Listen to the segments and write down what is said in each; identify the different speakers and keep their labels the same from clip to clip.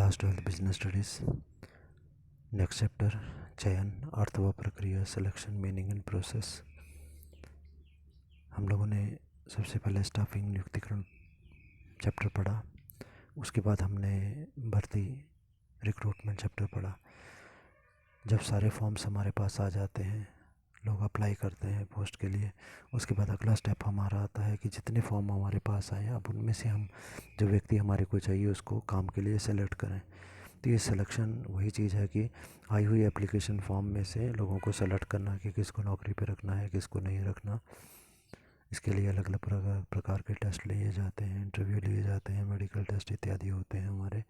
Speaker 1: Class 12 business studies next chapter चयन अर्थ व प्रक्रिया सिलेक्शन मीनिंग एंड प्रोसेस। हम लोगों ने सबसे पहले स्टाफिंग नियुक्तिकरण चैप्टर पढ़ा। उसके बाद हमने भर्ती रिक्रूटमेंट चैप्टर पढ़ा। जब सारे फॉर्म्स हमारे पास आ जाते हैं, लोग अप्लाई करते हैं पोस्ट के लिए, उसके बाद अगला स्टेप हमारा आता है कि जितने फॉर्म हमारे पास आए अब उनमें से हम जो व्यक्ति हमारे को चाहिए उसको काम के लिए सेलेक्ट करें। तो ये सिलेक्शन वही चीज़ है कि आई हुई एप्लीकेशन फॉर्म में से लोगों को सेलेक्ट करना कि किसको नौकरी पे रखना है, किसको नहीं रखना। इसके लिए अलग अलग प्रकार के टेस्ट लिए जाते हैं, इंटरव्यू लिए जाते हैं, मेडिकल टेस्ट इत्यादि होते हैं हमारे।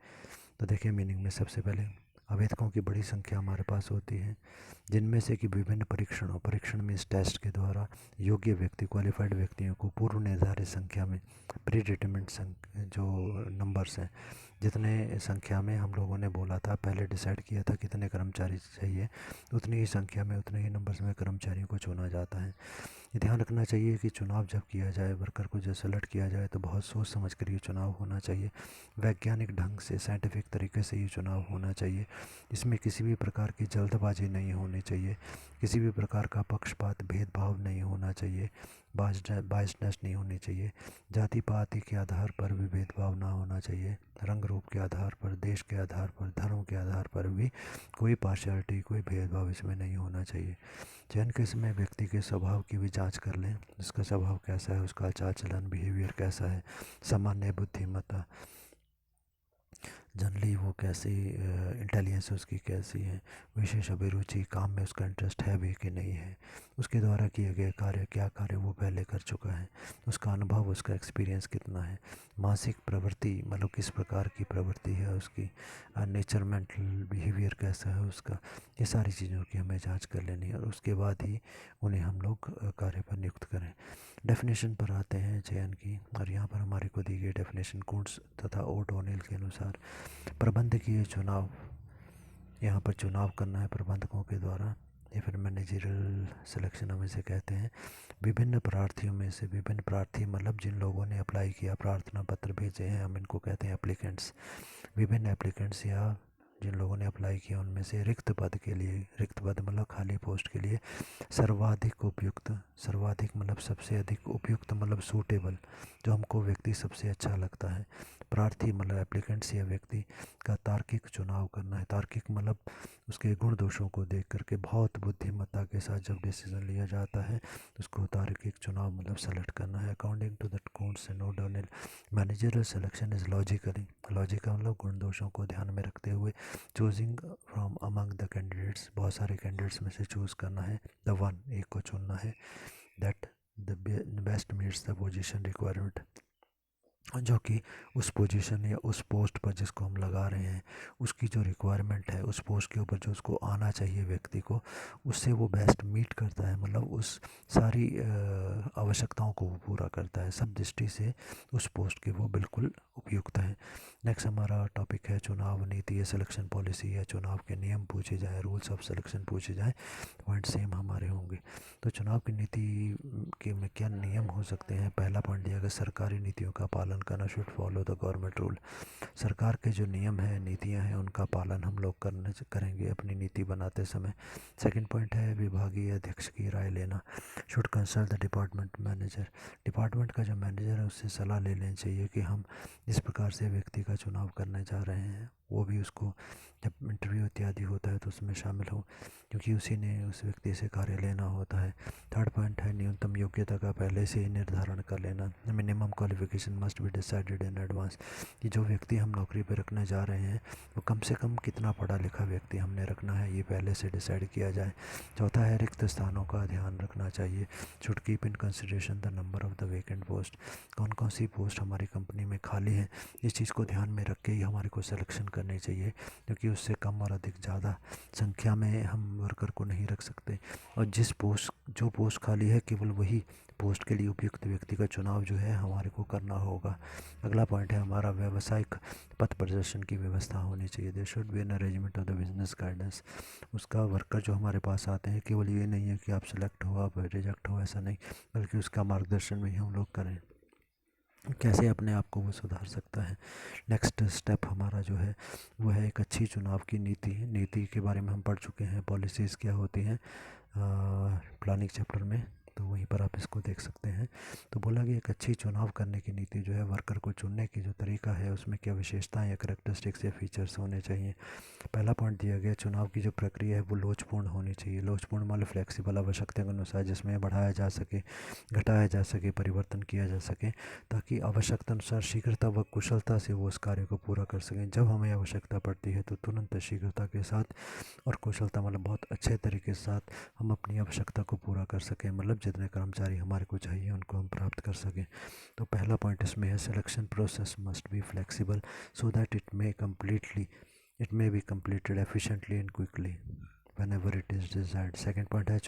Speaker 1: तो देखिए मीनिंग में सबसे पहले आवेदकों की बड़ी संख्या हमारे पास होती है, जिनमें से कि विभिन्न परीक्षण में इस टेस्ट के द्वारा योग्य व्यक्ति क्वालिफाइड व्यक्तियों को पूर्व निर्धारित संख्या में प्री डिटरमिनेट जो नंबर्स हैं, जितने संख्या में हम लोगों ने बोला था, पहले डिसाइड किया था कितने कर्मचारी चाहिए, उतनी ही संख्या में उतने ही नंबर्स में कर्मचारियों को चुना जाता है। ये ध्यान रखना चाहिए कि चुनाव जब किया जाए, वर्कर को जब सेलेक्ट किया जाए तो बहुत सोच समझ कर ये चुनाव होना चाहिए। वैज्ञानिक ढंग से साइंटिफिक तरीके से ये चुनाव होना चाहिए। इसमें किसी भी प्रकार की जल्दबाजी नहीं होनी चाहिए, किसी भी प्रकार का पक्षपात भेदभाव नहीं होना चाहिए, बायसनेस नहीं होनी चाहिए, जाति पाति के आधार पर भी भेदभाव ना होना चाहिए, रंग रूप के आधार पर, देश के आधार पर, धर्म के आधार पर भी कोई पार्शियलिटी, कोई भेदभाव इसमें नहीं होना चाहिए। चयन के समय व्यक्ति के स्वभाव की भी जांच कर लें, उसका स्वभाव कैसा है, उसका चाल चलन बिहेवियर कैसा है, सामान्य बुद्धिमत्ता, जनरली वो कैसी इंटेलिजेंस उसकी कैसी है, विशेष अभिरुचि, काम में उसका इंटरेस्ट है भी कि नहीं है, उसके द्वारा किए गए कार्य क्या कार्य वो पहले कर चुका है, उसका अनुभव, उसका एक्सपीरियंस कितना है, मानसिक प्रवृत्ति मतलब किस प्रकार की प्रवृत्ति है उसकी, नेचर मेंटल बिहेवियर कैसा है उसका। ये सारी चीज़ों की हमें जांच कर लेनी है और उसके बाद ही उन्हें हम लोग कार्य पर नियुक्त करें। डेफिनेशन पर आते हैं चयन की, और यहाँ पर हमारे को दी गई डेफिनेशन कुंट्स तथा ओ'डोनिल के अनुसार प्रबंधकीय चुनाव, यहाँ पर चुनाव करना है प्रबंधकों के द्वारा, या फिर मैनेजरल सिलेक्शन हम इसे कहते हैं। विभिन्न प्रार्थियों में से, विभिन्न प्रार्थी मतलब जिन लोगों ने अप्लाई किया, प्रार्थना पत्र भेजे हैं, हम इनको कहते हैं एप्लीकेंट्स। विभिन्न एप्लीकेंट्स या जिन लोगों ने अप्लाई किया उनमें से रिक्त पद के लिए, रिक्त पद मतलब खाली पोस्ट के लिए सर्वाधिक उपयुक्त, सर्वाधिक मतलब सबसे अधिक उपयुक्त मतलब सूटेबल, जो हमको व्यक्ति सबसे अच्छा लगता है, प्रार्थी मतलब एप्लीकेंट्स या व्यक्ति का तार्किक चुनाव करना है। तार्किक मतलब उसके गुण दोषों को देख करके बहुत बुद्धिमत्ता के साथ जब डिसीजन लिया जाता है तो उसको तार्किक चुनाव मतलब सेलेक्ट करना है। According to the Koontz and O'Donnell, managerial selection is logically, logic मतलब गुण दोषों को ध्यान में रखते हुए choosing from among the candidates, बहुत सारे कैंडिडेट्स में से चूज़ करना है, द वन, एक को चुनना है, that the best meets the position requirement, जो कि उस पोजीशन या उस पोस्ट पर जिसको हम लगा रहे हैं उसकी जो रिक्वायरमेंट है, उस पोस्ट के ऊपर जो उसको आना चाहिए व्यक्ति को, उससे वो बेस्ट मीट करता है, मतलब उस सारी आवश्यकताओं को वो पूरा करता है, सब दृष्टि से उस पोस्ट के वो बिल्कुल उपयुक्त है। नेक्स्ट हमारा टॉपिक है चुनाव नीति या सिलेक्शन पॉलिसी, या चुनाव के नियम पूछे जाए, रूल्स ऑफ सिलेक्शन पूछे जाए, पॉइंट सेम हमारे होंगे। तो चुनाव की नीति के में क्या नियम हो सकते हैं। पहला पॉइंट दिया गया, सरकारी नीतियों का पालन करना, should follow the government rule. सरकार के जो नियम हैं, नीतियां हैं, उनका पालन हम लोग करेंगे अपनी नीति बनाते समय। सेकंड पॉइंट है विभागीय अध्यक्ष की राय लेना, should consult the department manager. Department का जो मैनेजर है उससे सलाह ले लेनी चाहिए कि हम इस प्रकार से व्यक्ति का चुनाव करने जा रहे हैं, वो भी उसको जब इंटरव्यू इत्यादि होता है तो उसमें शामिल हो, क्योंकि उसी ने उस व्यक्ति से कार्य लेना होता है। थर्ड पॉइंट है न्यूनतम योग्यता का पहले से ही निर्धारण कर लेना, minimum qualification must be decided in advance, कि जो व्यक्ति हम नौकरी पर रखने जा रहे हैं वो कम से कम कितना पढ़ा लिखा व्यक्ति हमने रखना है, ये पहले से डिसाइड किया जाए। चौथा है रिक्त स्थानों का ध्यान रखना चाहिए, should keep in consideration the number of the vacant post, कौन कौन सी पोस्ट हमारी कंपनी में खाली है, इस चीज़ को ध्यान में रख के ही हमारे को सिलेक्शन करनी चाहिए, क्योंकि उससे कम और अधिक ज़्यादा संख्या में हम वर्कर को नहीं रख सकते। और जो पोस्ट खाली है केवल वही पोस्ट के लिए उपयुक्त व्यक्ति का चुनाव जो है हमारे को करना होगा। अगला पॉइंट है हमारा व्यावसायिक पथ प्रदर्शन की व्यवस्था होनी चाहिए, there should be an arrangement of the business guidance. उसका वर्कर जो हमारे पास आते हैं केवल ये नहीं है कि आप सेलेक्ट हो, आप रिजेक्ट हो, ऐसा नहीं, बल्कि उसका मार्गदर्शन भी हम लोग करें। कैसे अपने आप को वो सुधार सकता है। नेक्स्ट स्टेप हमारा जो है वो है एक अच्छी चुनाव की नीति। नीति के बारे में हम पढ़ चुके हैं, पॉलिसीज़ क्या होती हैं प्लानिंग चैप्टर में, तो वहीं पर आप इसको देख सकते हैं। तो बोला कि एक अच्छी चुनाव करने की नीति जो है, वर्कर को चुनने की जो तरीका है उसमें क्या विशेषताएं या करेक्टरिस्टिक्स या फीचर्स होने चाहिए। पहला पॉइंट दिया गया, चुनाव की जो प्रक्रिया है वो लोचपूर्ण होनी चाहिए। लोचपूर्ण मतलब फ्लेक्सिबल, आवश्यकता के अनुसार, जिसमें बढ़ाया जा सके, घटाया जा सके, परिवर्तन किया जा सके, ताकि आवश्यकता अनुसार शीघ्रता व कुशलता से वो उस कार्य को पूरा कर सकें। जब हमें आवश्यकता पड़ती है तो तुरंत शीघ्रता के साथ और कुशलता मतलब बहुत अच्छे तरीके के साथ हम अपनी आवश्यकता को पूरा कर सकें, मतलब जितने कर्मचारी हमारे को चाहिए उनको हम प्राप्त कर सकें। तो पहला पॉइंट इसमें है, selection process must be flexible so that it may be completed efficiently and quickly whenever it is desired. Second point है,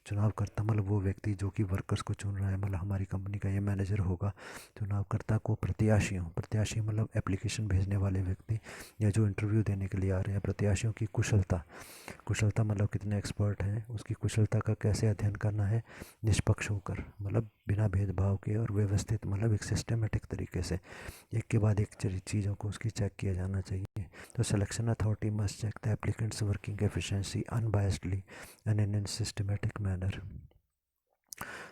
Speaker 1: चुनावकर्ता मतलब वो व्यक्ति जो कि वर्कर्स को चुन रहा है, मतलब हमारी कंपनी का ये मैनेजर होगा। चुनावकर्ता को प्रत्याशी मतलब एप्लीकेशन भेजने वाले व्यक्ति या जो इंटरव्यू देने के लिए आ रहे हैं, प्रत्याशियों की कुशलता मतलब कितने एक्सपर्ट हैं, उसकी कुशलता का कैसे अध्ययन करना है, निष्पक्ष होकर मतलब बिना भेदभाव के और व्यवस्थित मतलब एक सिस्टमेटिक तरीके से एक के बाद एक चीज़ों को उसकी चेक किया जाना चाहिए। तो selection authority must check the applicants working efficiency unbiasedly and in systematic manner.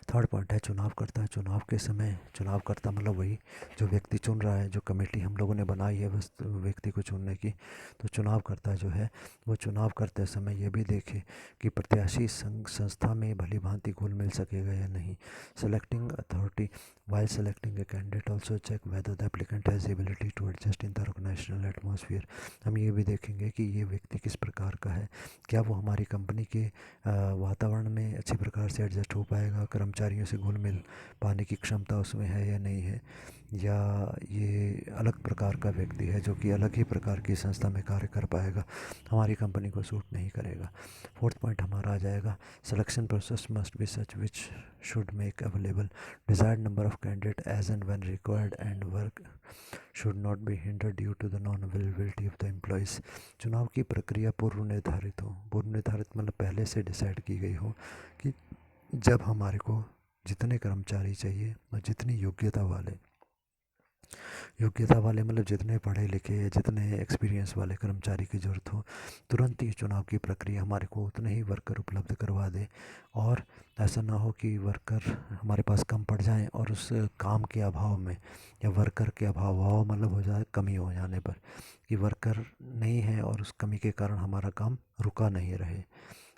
Speaker 1: Third point है, चुनाव के समय चुनावकर्ता मतलब वही जो व्यक्ति चुन रहा है, जो कमेटी हम लोगों ने बनाई है बस व्यक्ति को चुनने की। तो चुनावकर्ता जो है वो चुनाव करते समय ये भी देखे कि प्रत्याशी संस्था में भली भांति घुल मिल सकेगा या नहीं। Selecting authority while selecting a candidate also check whether the applicant has ability to adjust in the organizational atmosphere। हम ये भी देखेंगे कि ये व्यक्ति किस प्रकार का है, क्या वो हमारी कंपनी के वातावरण में अच्छी प्रकार से एडजस्ट हो पाएगा, कर्मचारियों से घुल मिल पाने की क्षमता उसमें है या नहीं है, या ये अलग प्रकार का व्यक्ति है जो कि अलग ही प्रकार की संस्था में कार्य कर पाएगा, हमारी कंपनी को सूट नहीं करेगा। फोर्थ पॉइंट हमारा आ जाएगा, selection process must be such which should make available desired number of candidates as and when required and work should not be hindered due to the non-availability of the employees। चुनाव की प्रक्रिया पूर्व निर्धारित मतलब पहले से डिसाइड की गई हो कि जब हमारे को जितने कर्मचारी चाहिए और जितनी योग्यता वाले मतलब जितने पढ़े लिखे या जितने एक्सपीरियंस वाले कर्मचारी की ज़रूरत हो, तुरंत ही चुनाव की प्रक्रिया हमारे को उतने ही वर्कर उपलब्ध करवा दे। और ऐसा ना हो कि वर्कर हमारे पास कम पड़ जाएं और उस काम के अभाव में या वर्कर के अभाव मतलब हो जाए कमी हो जाने पर कि वर्कर नहीं है और उस कमी के कारण हमारा काम रुका नहीं रहे।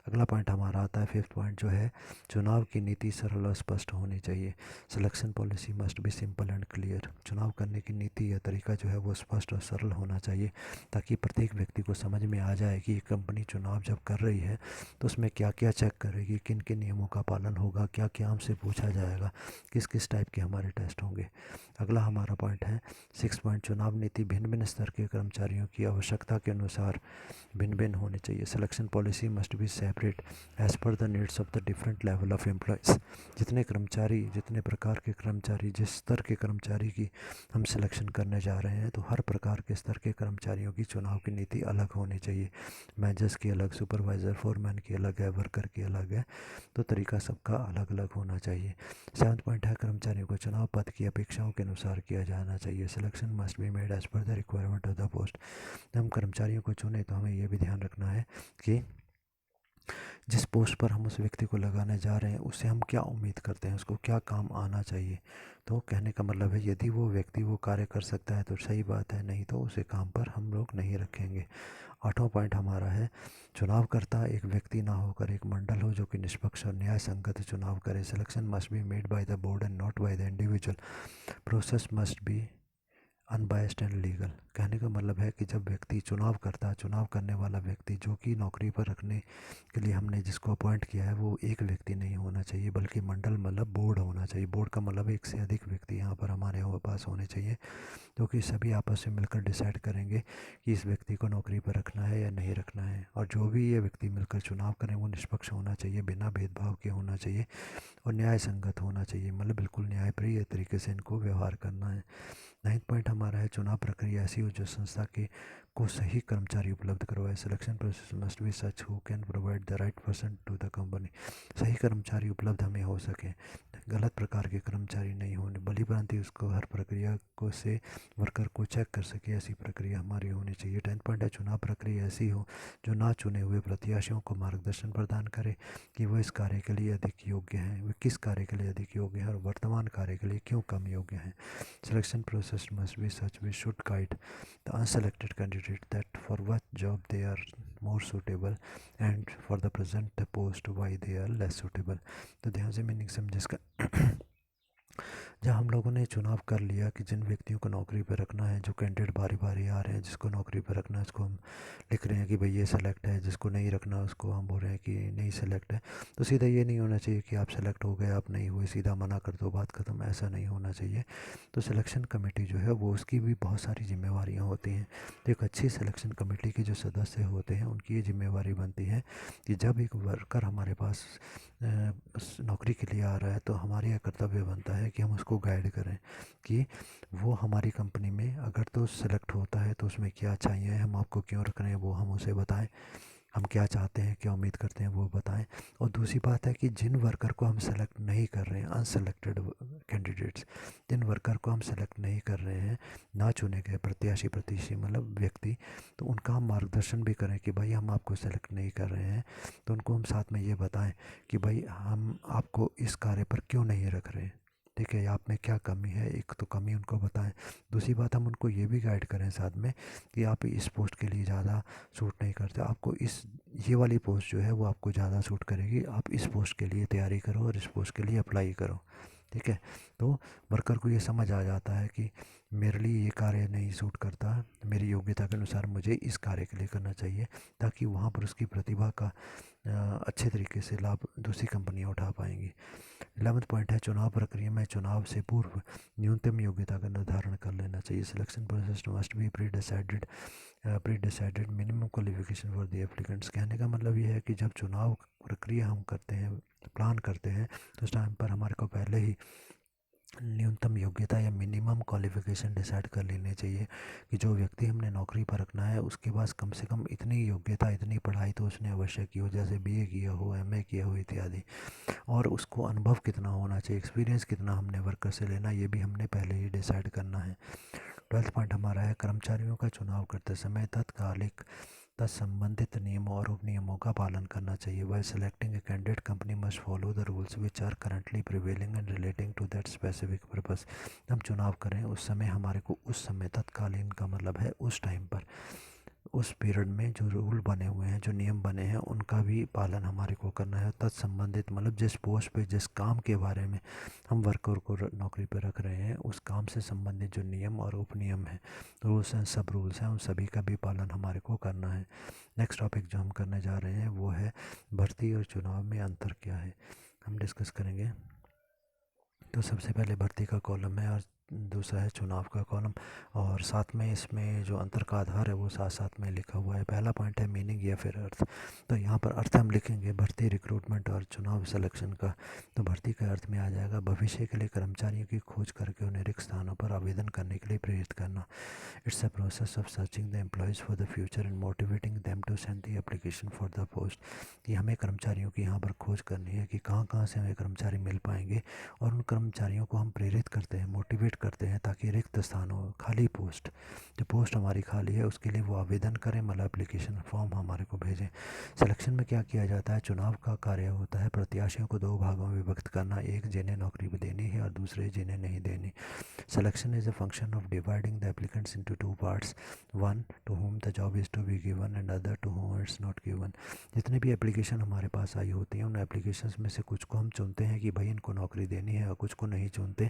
Speaker 1: अगला पॉइंट हमारा आता है फिफ्थ पॉइंट जो है, चुनाव की नीति सरल और स्पष्ट होनी चाहिए। Selection policy must B simple and clear. चुनाव करने की नीति या तरीका जो है वो स्पष्ट और सरल होना चाहिए, ताकि प्रत्येक व्यक्ति को समझ में आ जाए कि कंपनी चुनाव जब कर रही है तो उसमें क्या क्या चेक करेगी, किन किन नियमों का पालन होगा, क्या क्या हमसे पूछा जाएगा, किस किस टाइप के हमारे टेस्ट होंगे। अगला हमारा पॉइंट है सिक्स पॉइंट, चुनाव नीति भिन्न भिन्न स्तर के कर्मचारियों की आवश्यकता के अनुसार भिन्न भिन्न होनी चाहिए। Selection policy must be separate as per the needs of the different level of employees. जितने प्रकार के कर्मचारी, जिस स्तर के कर्मचारी की हम सिलेक्शन करने जा रहे हैं, तो हर प्रकार के स्तर के कर्मचारियों की चुनाव की नीति अलग होनी चाहिए। मैनेजर्स की अलग, सुपरवाइज़र फोरमैन की अलग है, वर्कर की अलग है, तो तरीका सबका अलग अलग होना चाहिए। सेवन्थ पॉइंट है, कर्मचारियों को चुनाव पद की अपेक्षाओं के अनुसार किया जाना चाहिए। Selection must be made as per the requirement of the post. जब हम कर्मचारियों को चुने तो हमें यह भी ध्यान रखना है कि जिस पोस्ट पर हम उस व्यक्ति को लगाने जा रहे हैं उससे हम क्या उम्मीद करते हैं, उसको क्या काम आना चाहिए। तो कहने का मतलब है, यदि वो व्यक्ति वो कार्य कर सकता है तो सही बात है, नहीं तो उसे काम पर हम लोग नहीं रखेंगे। आठवां पॉइंट हमारा है, चुनावकर्ता एक व्यक्ति ना होकर एक मंडल हो जो कि निष्पक्ष और न्याय संगत चुनाव करे। Selection must be made by the board and not by the individual. Process must B unbiased and legal. कहने का मतलब है कि जब व्यक्ति चुनाव करने वाला व्यक्ति जो कि नौकरी पर रखने के लिए हमने जिसको अपॉइंट किया है, वो एक व्यक्ति नहीं होना चाहिए बल्कि मंडल मतलब बोर्ड होना चाहिए। बोर्ड का मतलब एक से अधिक व्यक्ति यहाँ पर हमारे पास होने चाहिए, जो कि सभी आपस में मिलकर डिसाइड करेंगे कि इस व्यक्ति को नौकरी पर रखना है या नहीं रखना है। और जो भी ये व्यक्ति मिलकर चुनाव करें वो निष्पक्ष होना चाहिए, बिना भेदभाव के होना चाहिए और न्याय संगत होना चाहिए, मतलब बिल्कुल न्यायप्रिय तरीके से इनको व्यवहार करना है। नाइन्थ पॉइंट हमारा है, चुनाव प्रक्रिया ऐसी हो जो संस्था के को सही कर्मचारी उपलब्ध करवाए। Selection process must be such who can provide the right person to the company. सही कर्मचारी उपलब्ध हमें हो सके, गलत प्रकार के कर्मचारी नहीं होने, भली भांति उसको हर प्रक्रिया को से वर्कर को चेक कर सके, ऐसी प्रक्रिया हमारी होनी चाहिए। 10 पॉइंट है, चुनाव प्रक्रिया ऐसी हो जो ना चुने हुए प्रत्याशियों को मार्गदर्शन प्रदान करे कि वह इस कार्य के लिए अधिक योग्य हैं, वे किस कार्य के लिए अधिक योग्य हैं और वर्तमान कार्य के लिए क्यों कम योग्य हैं। Selection process must be such we should guide the unselected candidate that for what job they are more suitable and for the present post why they are less suitable। तो ध्यान से मीनिंग समझे इसका। जब हम लोगों ने चुनाव कर लिया कि जिन व्यक्तियों को नौकरी पर रखना है, जो कैंडिडेट बारी बारी आ रहे हैं, जिसको नौकरी पर रखना है उसको हम लिख रहे हैं कि भाई ये सेलेक्ट है, जिसको नहीं रखना उसको हम बोल रहे हैं कि नहीं सेलेक्ट है। तो सीधा ये नहीं होना चाहिए कि आप सेलेक्ट हो गए आप नहीं हुए सीधा मना कर दो बात ख़त्म, ऐसा नहीं होना चाहिए। तो सिलेक्शन कमेटी जो है वो उसकी भी बहुत सारी जिम्मेवारियाँ होती हैं। तो एक अच्छी सिलेक्शन कमेटी के जो सदस्य होते हैं उनकी ये जिम्मेवारी बनती है कि जब एक वर्कर हमारे पास नौकरी के लिए आ रहा है तो हमारी यह कर्तव्य बनता है कि हम उसको गाइड करें कि वो हमारी कंपनी में अगर तो सेलेक्ट होता है तो उसमें क्या चाहिए, हम आपको क्यों रख रहे हैं वो हम उसे बताएं, हम क्या चाहते हैं क्या उम्मीद करते हैं वो बताएं। और दूसरी बात है कि जिन वर्कर को हम सेलेक्ट नहीं कर रहे हैं, अनसेलेक्टेड कैंडिडेट्स, जिन वर्कर को हम सेलेक्ट नहीं कर रहे हैं, ना चुने गए प्रत्याशी मतलब व्यक्ति, तो उनका हम मार्गदर्शन भी करें कि भाई हम आपको सेलेक्ट नहीं कर रहे हैं। तो उनको हम साथ में ये बताएं कि भाई हम आपको इस कार्य पर क्यों नहीं रख रहे हैं, ठीक है, आप में क्या कमी है, एक तो कमी उनको बताएं। दूसरी बात हम उनको ये भी गाइड करें साथ में कि आप इस पोस्ट के लिए ज़्यादा सूट नहीं करते, आपको ये वाली पोस्ट जो है वो आपको ज़्यादा सूट करेगी, आप इस पोस्ट के लिए तैयारी करो और इस पोस्ट के लिए अप्लाई करो, ठीक है। तो वर्कर को ये समझ आ जाता है कि मेरे लिए ये कार्य नहीं सूट करता, मेरी योग्यता के अनुसार मुझे इस कार्य के लिए करना चाहिए, ताकि वहाँ पर उसकी प्रतिभा का अच्छे तरीके से लाभ दूसरी कंपनियाँ उठा पाएंगी। 11वां पॉइंट है, चुनाव प्रक्रिया में चुनाव से पूर्व न्यूनतम योग्यता का निर्धारण कर लेना चाहिए। Selection process must B pre decided minimum qualification for the applicants. कहने का मतलब ये है कि जब चुनाव प्रक्रिया हम करते हैं, प्लान करते हैं, तो उस टाइम पर हमारे को पहले ही न्यूनतम योग्यता या मिनिमम क्वालिफ़िकेशन डिसाइड कर लेनी चाहिए कि जो व्यक्ति हमने नौकरी पर रखना है उसके पास कम से कम इतनी योग्यता, इतनी पढ़ाई तो उसने अवश्य की हो, जैसे बीए किया हो, एमए किया हो इत्यादि। और उसको अनुभव कितना होना चाहिए, एक्सपीरियंस कितना हमने वर्कर से लेना, ये भी हमने पहले ही डिसाइड करना है। 12वां पॉइंट हमारा है, कर्मचारियों का चुनाव करते समय तत्कालिक संबंधित नियमों और उपनियमों का पालन करना चाहिए। While selecting a candidate company must follow the rules which are currently prevailing and relating to that specific purpose. हम चुनाव करें उस समय हमारे को उस समय, तत्कालीन का मतलब है उस टाइम पर, उस पीरियड में जो रूल बने हुए हैं, जो नियम बने हैं, उनका भी पालन हमारे को करना है। तत्संबंधित मतलब जिस पोस्ट पे, जिस काम के बारे में हम वर्कर को नौकरी पर रख रहे हैं, उस काम से संबंधित जो नियम और उपनियम हैं, रूल्स एंड सब रूल्स हैं, उन सभी का भी पालन हमारे को करना है। नेक्स्ट टॉपिक जो हम करने जा रहे हैं वो है भर्ती और चुनाव में अंतर क्या है, हम डिस्कस करेंगे। तो सबसे पहले भर्ती का कॉलम है और दूसरा है चुनाव का कॉलम, और साथ में इसमें जो अंतर का आधार है वो साथ साथ में लिखा हुआ है। पहला पॉइंट है मीनिंग या फिर अर्थ। तो यहाँ पर अर्थ हम लिखेंगे भर्ती, रिक्रूटमेंट और चुनाव सिलेक्शन का। तो भर्ती का अर्थ में आ जाएगा भविष्य के लिए कर्मचारियों की खोज करके उन्हें रिक्त स्थानों पर आवेदन करने के लिए प्रेरित करना। It's a process of searching the employees for the future and motivating them to send the application for the post. कि हमें कर्मचारियों की यहाँ पर खोज करनी है कि कहाँ कहाँ से हमें कर्मचारी मिल पाएंगे, और उन कर्मचारियों को हम प्रेरित करते हैं, मोटिवेट करते हैं, ताकि रिक्त स्थानों, खाली पोस्ट, जो पोस्ट हमारी खाली है उसके लिए वो आवेदन करें, मतलब एप्लीकेशन फॉर्म हमारे को भेजें। सिलेक्शन में क्या किया जाता है, चुनाव का कार्य होता है प्रत्याशियों को दो भागों में विभक्त करना, एक जिन्हें नौकरी देनी है और दूसरे जिन्हें नहीं देनी। Selection is a function of dividing the applicants into two parts, one to whom the job is to be given and other to whom it's not given। जितने भी एप्लीकेशन हमारे पास आई होती हैं उन एप्लीकेशंस में से कुछ को हम चुनते हैं कि भाई इनको नौकरी देनी है, और कुछ को नहीं चुनते,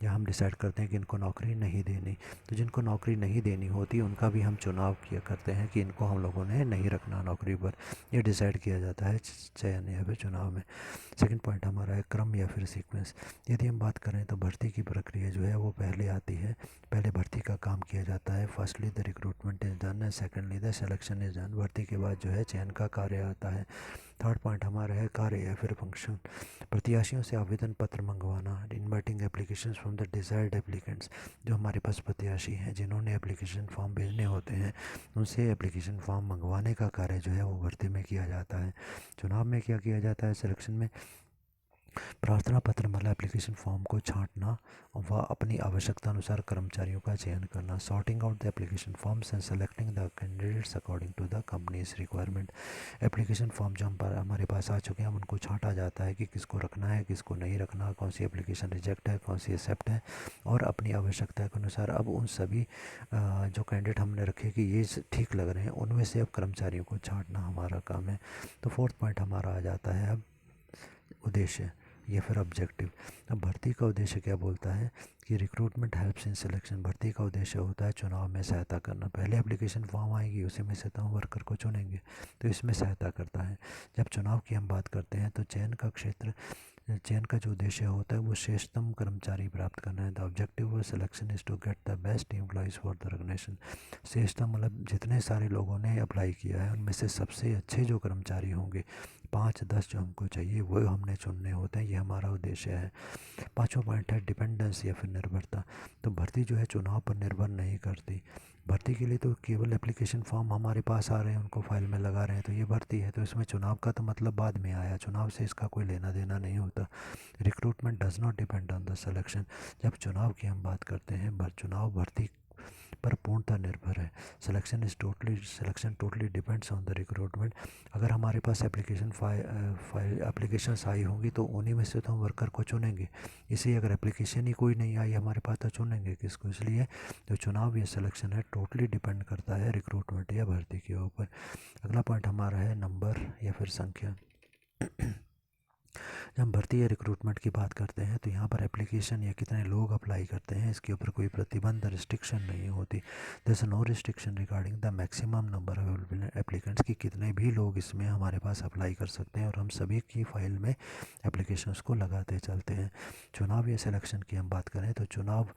Speaker 1: या हम डिसाइड करते हैं कि इनको नौकरी नहीं देनी। तो जिनको नौकरी नहीं देनी होती उनका भी हम चुनाव किया करते हैं कि इनको हम लोगों ने नहीं रखना नौकरी पर, ये डिसाइड किया जाता है चयन या फिर चुनाव में। सेकंड पॉइंट हमारा है क्रम या फिर सीक्वेंस। यदि हम बात करें तो भर्ती की प्रक्रिया जो है वो पहले आती है, पहले भर्ती का काम किया जाता है। Firstly the recruitment is done and secondly the selection is done. भर्ती के बाद जो है चयन का कार्य आता है। थर्ड पॉइंट हमारा है कार्य या फिर फंक्शन। प्रत्याशियों से आवेदन पत्र मंगवाना, inviting application from the desired applicants. जो हमारे पास प्रत्याशी हैं जिन्होंने एप्लीकेशन फॉर्म भेजने होते हैं, उनसे एप्लीकेशन फॉर्म मंगवाने का कार्य जो है वो भर्ती में किया जाता है। चुनाव में क्या किया जाता है, सिलेक्शन में प्रार्थना पत्र मतलब एप्लीकेशन फॉर्म को छांटना व अपनी आवश्यकता अनुसार कर्मचारियों का चयन करना। Sorting out the application forms and selecting the candidates according to the company's requirement. Application form जो हमारे पास आ चुके हैं उनको छांटा जाता है कि किसको रखना है, किसको नहीं रखना, कौन सी एप्लीकेशन रिजेक्ट है, कौन सी एक्सेप्ट है, और अपनी आवश्यकता के अनुसार अब उन सभी जो कैंडिडेट हमने रखे कि ये ठीक लग रहे हैं, उनमें से अब कर्मचारियों को छांटना हमारा काम है। तो फोर्थ पॉइंट हमारा आ जाता है अब उद्देश्य या फिर ऑब्जेक्टिव। अब भर्ती का उद्देश्य क्या बोलता है कि रिक्रूटमेंट हेल्प्स इन सिलेक्शन। भर्ती का उद्देश्य होता है चुनाव में सहायता करना। पहले एप्लीकेशन फॉर्म आएगी, उसी में से हम वर्कर को चुनेंगे, तो इसमें सहायता करता है। जब चुनाव की हम बात करते हैं तो चयन का जो उद्देश्य होता है वो श्रेष्ठतम कर्मचारी प्राप्त करना है। The objective of selection is to get the best employees for the organisation. श्रेष्ठतम मतलब जितने सारे लोगों ने अप्लाई किया है उनमें से सबसे अच्छे जो कर्मचारी होंगे, 5-10 जो हमको चाहिए वो हमने चुनने होते हैं, ये हमारा उद्देश्य है। पांचवा पॉइंट है डिपेंडेंस या फिर निर्भरता। तो भर्ती जो है चुनाव पर निर्भर नहीं करती। भर्ती के लिए तो केवल एप्लीकेशन फॉर्म हमारे पास आ रहे हैं, उनको फाइल में लगा रहे हैं, तो ये भर्ती है। तो इसमें चुनाव का तो मतलब बाद में आया, चुनाव से इसका कोई लेना देना नहीं होता। Recruitment does not depend on the selection. जब चुनाव की हम बात करते हैं, चुनाव भर्ती पर पूर्णतः निर्भर है। Selection totally depends on the recruitment. अगर हमारे पास एप्लीकेशंस आई होंगी तो उन्हीं में से तो हम वर्कर को चुनेंगे। इसी अगर एप्लीकेशन ही कोई नहीं आई हमारे पास तो चुनेंगे किसको। इसलिए जो चुनाव या सिलेक्शन है टोटली डिपेंड करता है रिक्रूटमेंट या भर्ती के ऊपर। अगला पॉइंट हमारा है नंबर या फिर संख्या। जब हम भर्ती या रिक्रूटमेंट की बात करते हैं तो यहाँ पर एप्लीकेशन या कितने लोग अप्लाई करते हैं इसके ऊपर कोई प्रतिबंध रिस्ट्रिक्शन नहीं होती। Thus no restriction regarding the maximum number available applicants की कितने भी लोग इसमें हमारे पास अप्लाई कर सकते हैं और हम सभी की फ़ाइल में एप्लीकेशंस को लगाते चलते हैं। चुनाव या सिलेक्शन की हम बात करें तो चुनाव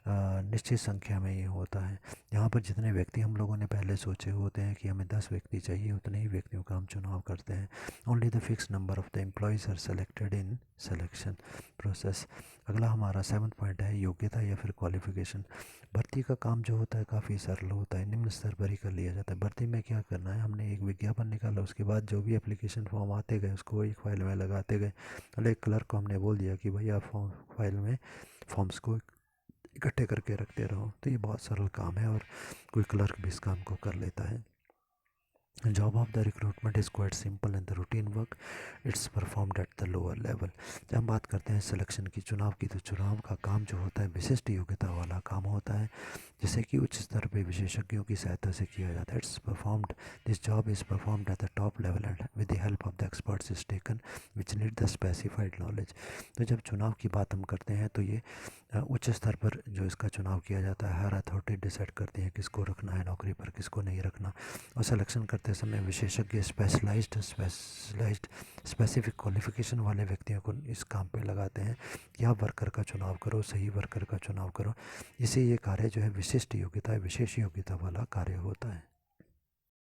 Speaker 1: निश्चित संख्या में ही होता है। यहाँ पर जितने व्यक्ति हम लोगों ने पहले सोचे होते हैं कि हमें 10 व्यक्ति चाहिए, उतने ही व्यक्तियों का हम चुनाव करते हैं। Only the fix number of the employees are selected in selection process. अगला हमारा 7th पॉइंट है योग्यता या फिर क्वालिफिकेशन। भर्ती का काम जो होता है काफ़ी सरल होता है, निम्न स्तर पर ही कर लिया जाता है। भर्ती में क्या करना है, हमने एक विज्ञापन निकाला, उसके बाद जो भी एप्लीकेशन फॉर्म आते गए उसको एक फाइल में लगाते गए। मतलब एक क्लर्क को हमने बोल दिया कि भाई आप फाइल में फॉर्म्स को इकट्ठे करके रखते रहो। तो ये बहुत सरल काम है और कोई क्लर्क भी इस काम को कर लेता है। Job of the recruitment is quite simple and the routine work it's performed at the lower level. जब हम बात करते हैं सिलेक्शन की, चुनाव की, तो चुनाव का काम जो होता है विशिष्ट योग्यता वाला काम होता है, जिसे कि उच्च स्तर पर विशेषज्ञों की सहायता से किया जाता है। It's performed this job is performed at the top level and with the help of the experts is taken which need the specified knowledge. तो जब चुनाव की बात हम करते हैं तो ये उच्च स्तर पर जो इसका चुनाव किया जाता है, हर अथॉरिटी डिसाइड करती है किसको रखना है नौकरी पर, किसको नहीं रखना। और सिलेक्शन करते समय विशेषज्ञ स्पेशलाइज्ड स्पेसिफिक क्वालिफिकेशन वाले व्यक्तियों को इस काम पे लगाते हैं कि आप वर्कर का चुनाव करो, सही वर्कर का चुनाव करो। इसे ये कार्य जो है विशिष्ट योग्यता, विशेष योग्यता वाला कार्य होता है।